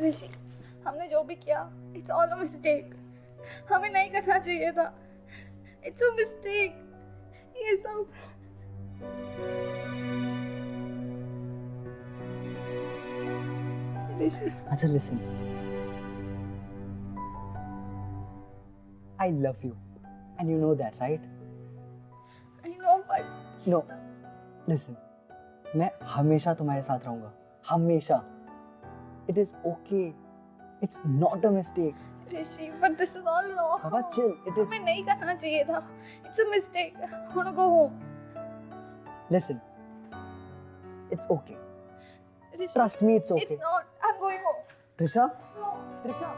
ऋषि, हमने जो भी किया, इट्स ऑल अ मिस्टेक। हमें नहीं करना चाहिए था। It's a mistake. ये सब ऋषि। अच्छा listen, I love you and you know that, right? I know, but No, listen, मैं हमेशा तुम्हारे साथ रहूंगा, हमेशा. It is okay. It's not a mistake. Rishi, but this is all wrong. Baba, chill. It is. हमें नहीं करना चाहिए था. It's a mistake. I want to go home. Listen, it's okay. Rishi, Trust me, it's okay. It's not. I'm going home. Trisha? No. Trisha?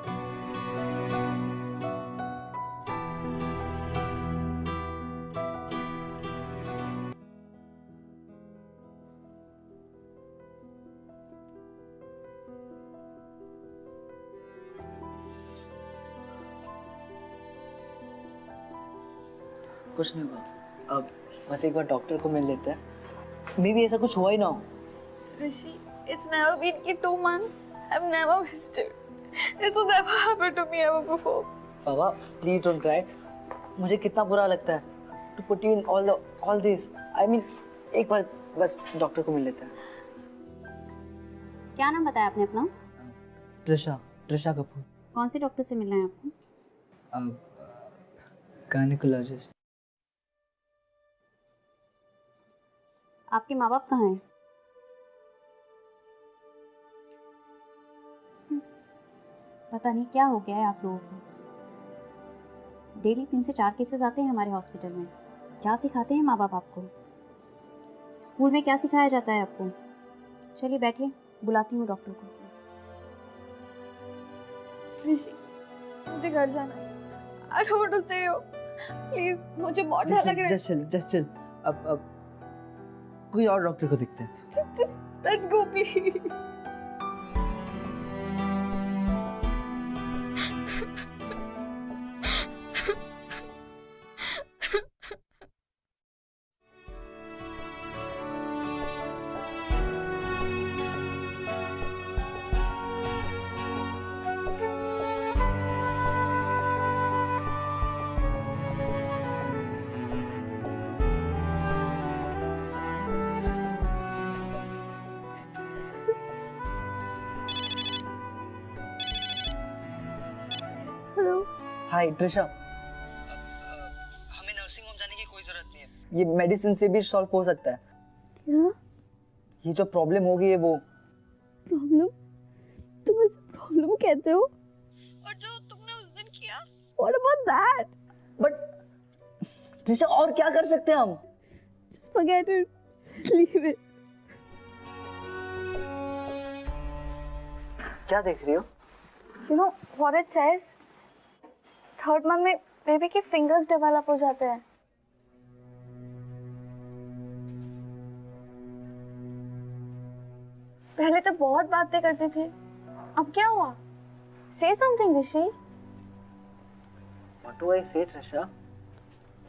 कुछ नहीं हुआ. अब बस एक बार डॉक्टर को मिल लेते हैं. मे बी ऐसा कुछ हुआ ही ना हो. Rishi, it's never been 2 months. I've never missed it. This has never happened to me ever before. बाबा, प्लीज डोंट क्राई. मुझे कितना बुरा लगता है to put you in all this. I mean, एक बार बस डॉक्टर को मिल लेते हैं. क्या नाम बताया आपने अपना? त्रिशा कपूर. कौन से डॉक्टर से मिलना है आपको? गायनेकोलॉजिस्ट. आपके माँ बाप कहाँ हैं? पता नहीं क्या हो गया है आप लोगों को. डेली 3 से 4 केसेस आते हैं हमारे हॉस्पिटल में. क्या सिखाते हैं माँ बाप आपको? स्कूल में क्या सिखाया जाता है आपको? चलिए बैठिए, बुलाती हूँ डॉक्टर को. ऋषि, मुझे घर जाना है. I don't want to stay here. Please, मुझे बहुत डर लग रहा है. Just chill. अब कोई और डॉक्टर को देखते हैं. Just let's go, please. Hello. Hi Trisha. हमें नर्सिंग होम जाने की कोई जरूरत नहीं है. ये मेडिसिन से भी सॉल्व हो सकता है. क्या ये जो प्रॉब्लम हो गई है वो. प्रॉब्लम? तुम इसे प्रॉब्लम कहते हो? और जो तुमने उस दिन किया? What about that? But Trisha, और क्या कर सकते हैं हम? Just forget it. Leave it. क्या देख रही हो? You know what it says? 3rd month में बेबी के फिंगर्स डेवलप हो जाते हैं. पहले तो बहुत बातें करते थे. अब क्या हुआ? Say something, Rishi. What do I say, Trisha?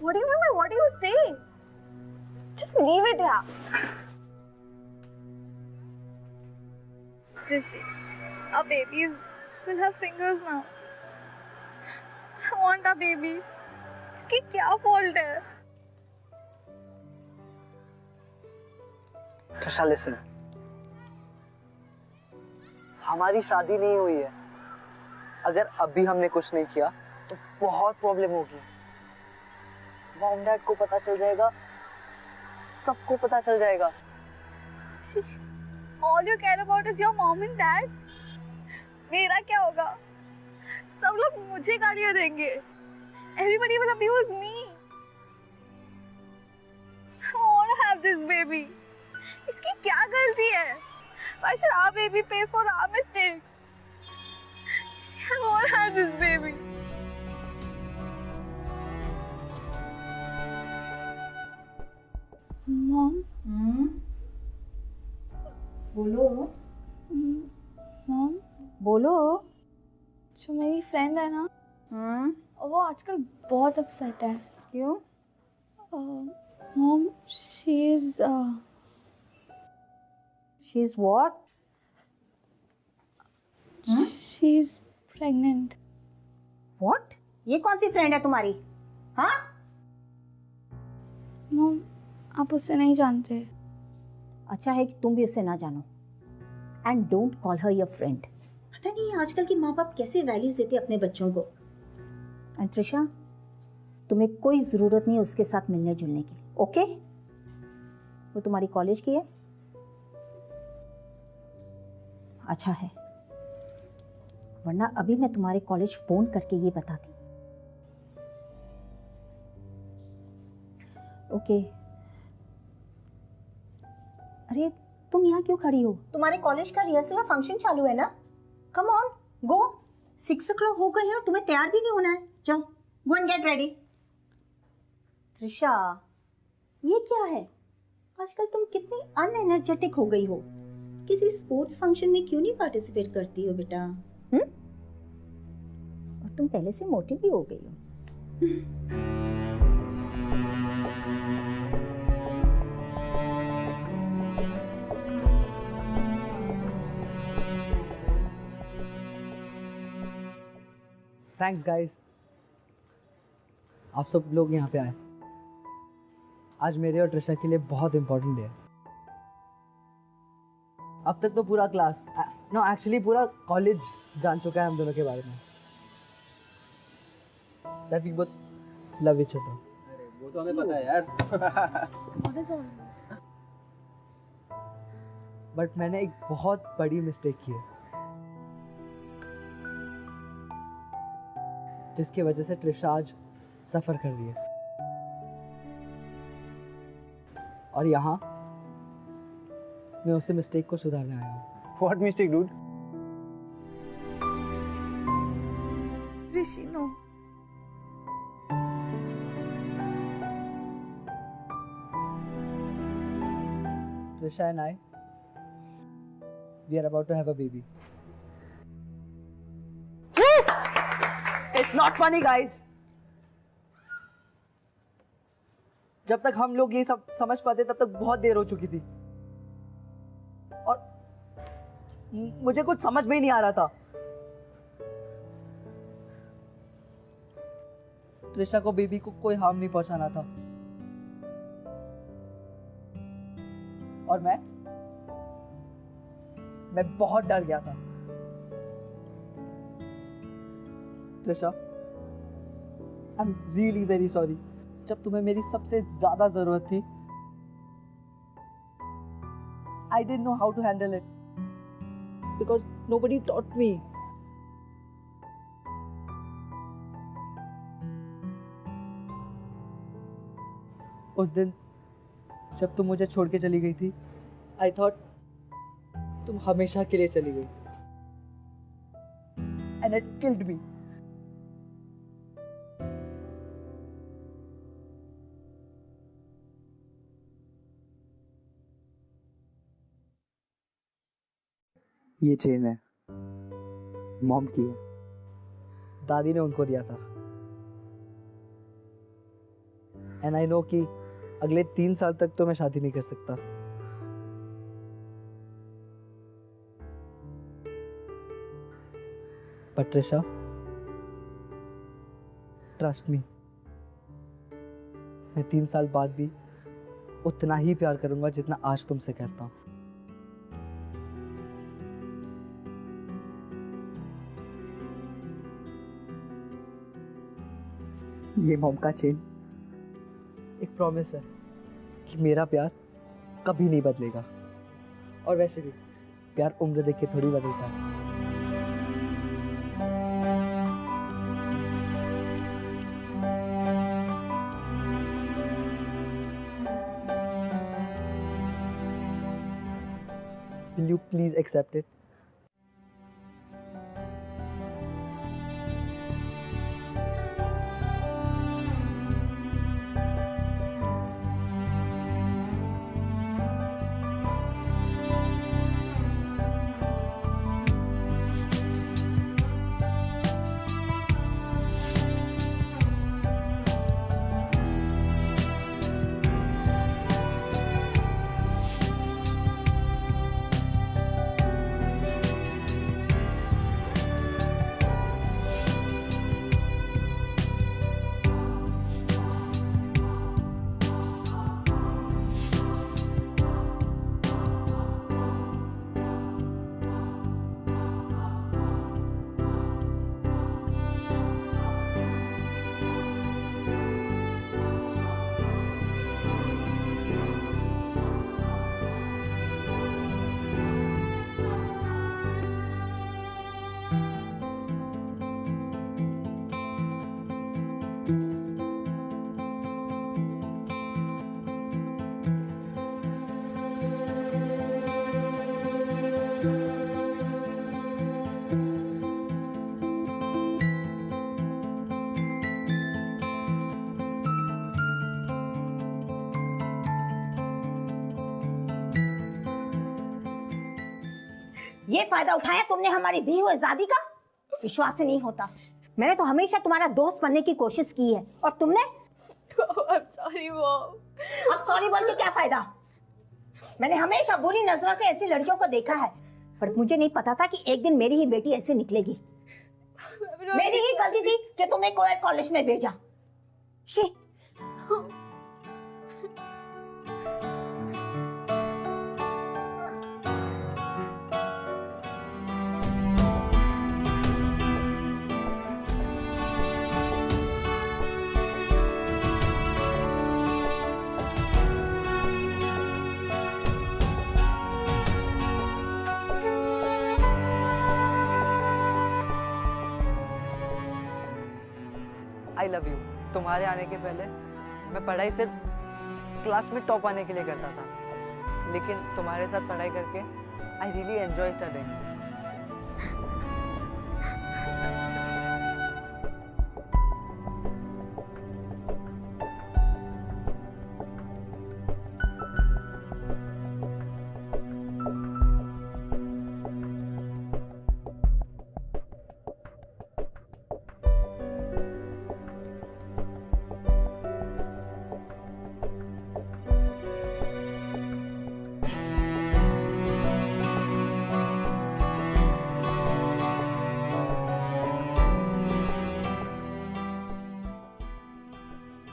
What do you mean by what do you say? Just leave it here. Rishi, our babies will have fingers now. I want a baby. इसकी क्या fault है? Trisha, listen. हमारी शादी नहीं हुई है. अगर अभी हमने कुछ नहीं किया तो बहुत प्रॉब्लम होगी. मॉम डैड को पता चल जाएगा, सबको पता चल जाएगा. All you care about is your mom and dad. मेरा क्या होगा? सब लोग मुझे गालियाँ देंगे. Everybody will abuse me. I want to have this baby. इसकी क्या गलती है? Why should our baby pay for our mistakes? I want to have this baby. Mom. बोलो. Mom. बोलो. जो मेरी फ्रेंड है ना, वो आजकल बहुत अपसेट है. क्यों? Mom, she's She's what? She is pregnant. What? ये कौन सी फ्रेंड है तुम्हारी? हाँ? Mom, आप उससे नहीं जानते. अच्छा है कि तुम भी उसे ना जानो. And don't call her your friend. पता नहीं आजकल के माँ बाप कैसे वैल्यूज देते अपने बच्चों को. एंड त्रिशा, तुम्हें कोई जरूरत नहीं उसके साथ मिलने जुलने की. ओके? वो तुम्हारी कॉलेज की है? अच्छा है, वरना अभी मैं तुम्हारे कॉलेज फोन करके ये बताती. ओके. अरे तुम यहाँ क्यों खड़ी हो? तुम्हारे कॉलेज का रिहर्सल और फंक्शन चालू है ना? Come on, go. 6 o'clock हो गई है और तुम्हें तैयार भी नहीं होना है. जाओ, go and get ready. Trisha, ये क्या है? आजकल तुम कितनी अनएनर्जेटिक हो गई हो. किसी स्पोर्ट्स फंक्शन में क्यों नहीं पार्टिसिपेट करती हो बेटा? और तुम पहले से मोटी भी हो गई हो. थैंक्स गाइस, आप सब लोग यहाँ पे आए. आज मेरे और त्रिशा के लिए बहुत इम्पोर्टेंट डे है. अब तक तो पूरा क्लास, नो एक्चुअली पूरा कॉलेज जान चुका है हम दोनों के बारे में. That we both love each other. अरे वो तो हमें पता है यार. What is all this? But मैंने एक बहुत बड़ी मिस्टेक की है, जिसकी वजह से त्रिशा आज सफर कर रही है. और यहाँ मैं उस मिस्टेक को सुधारने आया हूँ. What mistake, dude? Rishi, no. Trisha and I, we are about to have a baby. It's not funny, guys. जब तक हम लोग ये सब समझ पाते तब तक बहुत देर हो चुकी थी. और मुझे कुछ समझ में ही नहीं आ रहा था. त्रिशा को बेबी को कोई हार्म नहीं पहुंचाना था. और मैं बहुत डर गया था. Trisha, I am really very sorry. जब तुम्हें मेरी सबसे ज्यादा जरूरत थी, I didn't know how to handle it because nobody taught me. उस दिन जब तुम मुझे छोड़ के चली गई थी, आई थॉट तुम हमेशा के लिए चली गई. And it killed me. ये चेन है, मॉम की है. दादी ने उनको दिया था. एंड आई नो कि अगले 3 साल तक तो मैं शादी नहीं कर सकता. बट त्रिशा, ट्रस्ट मी, मैं 3 साल बाद भी उतना ही प्यार करूंगा जितना आज तुमसे कहता हूं. ये मॉम का चेन एक प्रॉमिस है कि मेरा प्यार कभी नहीं बदलेगा. और वैसे भी प्यार उम्र देख के थोड़ी बदलता है. Will you please accept it? ये फायदा उठाया तुमने हमारी दी हुई आजादी का? विश्वास ही नहीं होता। मैंने तो हमेशा तुम्हारा दोस्त बनने की कोशिश की है और तुमने सॉरी मॉम। अब सॉरी बोल के क्या फायदा? मैंने हमेशा बुरी नजरों से ऐसी लड़कियों को देखा है, पर मुझे नहीं पता था कि एक दिन मेरी ही बेटी ऐसे निकलेगी। मेरी ही गलती थी जो तुम्हें कोएड कॉलेज में भेजा। शी। I love you. तुम्हारे आने के पहले मैं पढ़ाई सिर्फ क्लास में टॉप आने के लिए करता था, लेकिन तुम्हारे साथ पढ़ाई करके आई रियली एंजॉय स्टडिंग।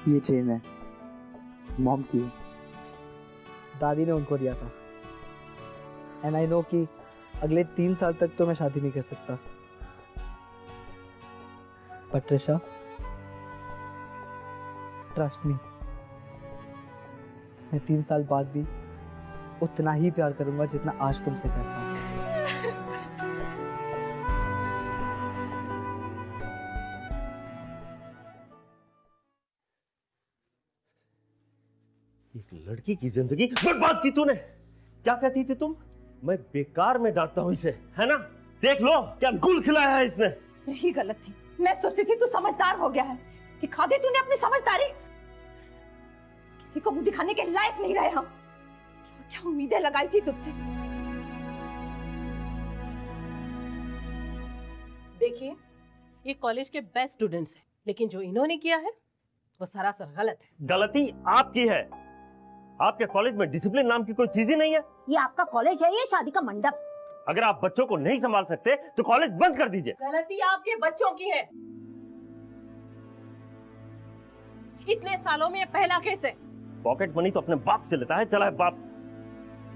ये चेन है, मॉम की है। दादी ने उनको दिया था। एंड आई नो कि अगले 3 साल तक तो मैं शादी नहीं कर सकता। बट ट्रिशा, ट्रस्ट मी, मैं 3 साल बाद भी उतना ही प्यार करूंगा जितना आज तुमसे करता हूँ। एक लड़की की जिंदगी बर्बाद की तूने। क्या कहती थी तुम? मैं बेकार में डांटता हूं इसे, है ना? देख लो क्या गुल खिलाया है इसने। यही गलत थी। मैं सोचती थी तू समझदार हो गया है। दिखा दे तूने अपनी समझदारी। किसी को मुंह दिखाने के लायक नहीं रहे हम। क्या क्या उम्मीदें लगाई थी तुझसे। देखिए, ये कॉलेज के बेस्ट स्टूडेंट्स हैं, लेकिन जो इन्होंने किया है वो सरासर गलत है। गलती आपकी है। आपके कॉलेज में डिसिप्लिन नाम की कोई चीज ही नहीं है। ये आपका कॉलेज है, ये शादी का मंडप। अगर आप बच्चों को नहीं संभाल सकते तो कॉलेज बंद कर दीजिए। गलती आपके बच्चों की है। इतने सालों में ये पहला केस है। पॉकेट मनी तो अपने बाप से लेता है, चला है बाप।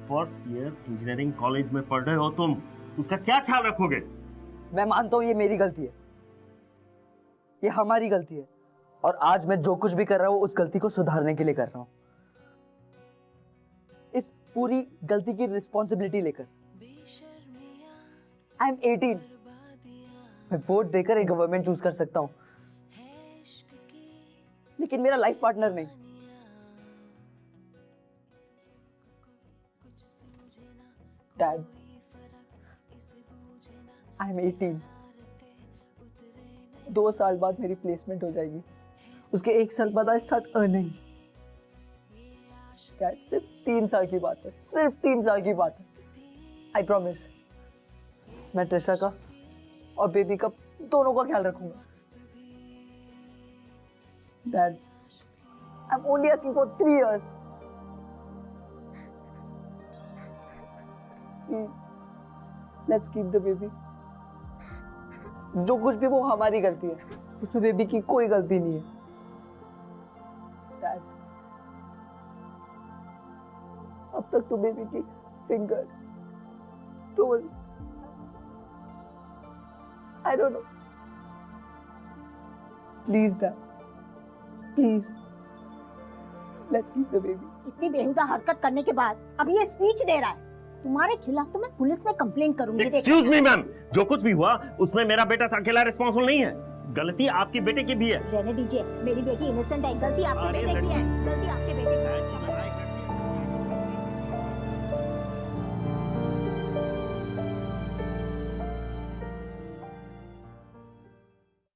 फर्स्ट ईयर इंजीनियरिंग कॉलेज में पढ़ रहे हो तुम, उसका क्या ख्याल रखोगे? मैं मानता हूँ ये मेरी गलती है, ये हमारी गलती है, और आज मैं जो कुछ भी कर रहा हूँ उस गलती को सुधारने के लिए कर रहा हूँ। इस पूरी गलती की रिस्पॉन्सिबिलिटी लेकर। I am 18। मैं वोट देकर एक गवर्नमेंट चूज कर सकता हूँ, लेकिन मेरा लाइफ पार्टनर नहीं। Dad, I am 18। 2 साल बाद मेरी प्लेसमेंट हो जाएगी, उसके 1 साल बाद आई स्टार्ट अर्निंग। डैड, सिर्फ 3 साल की बात है, सिर्फ 3 साल की बात है। आई प्रॉमिस, मैं ट्रिशा का और बेबी का दोनों का ख्याल रखूंगा। Dad, I am only asking for 3 years। Please, let's keep the baby. जो कुछ भी वो हमारी गलती है, उसमें बेबी की कोई गलती नहीं है। डैड, अब तक तो बेबी की fingers, toes, I don't know. Please dad, please, let's keep the baby. इतनी बेहुदा हरकत करने के बाद अब ये स्पीच दे रहा है। तुम्हारे खिलाफ तो मैं पुलिस में कंप्लेन करूंगी। एक्सक्यूज मी मैम, जो कुछ भी हुआ उसमें मेरा बेटा अकेला रिस्पॉन्सिबल नहीं है। गलती आपकी बेटे की भी है। रहने दीजिए, मेरी बेटी इनोसेंट है, गलती आपके बेटे की है।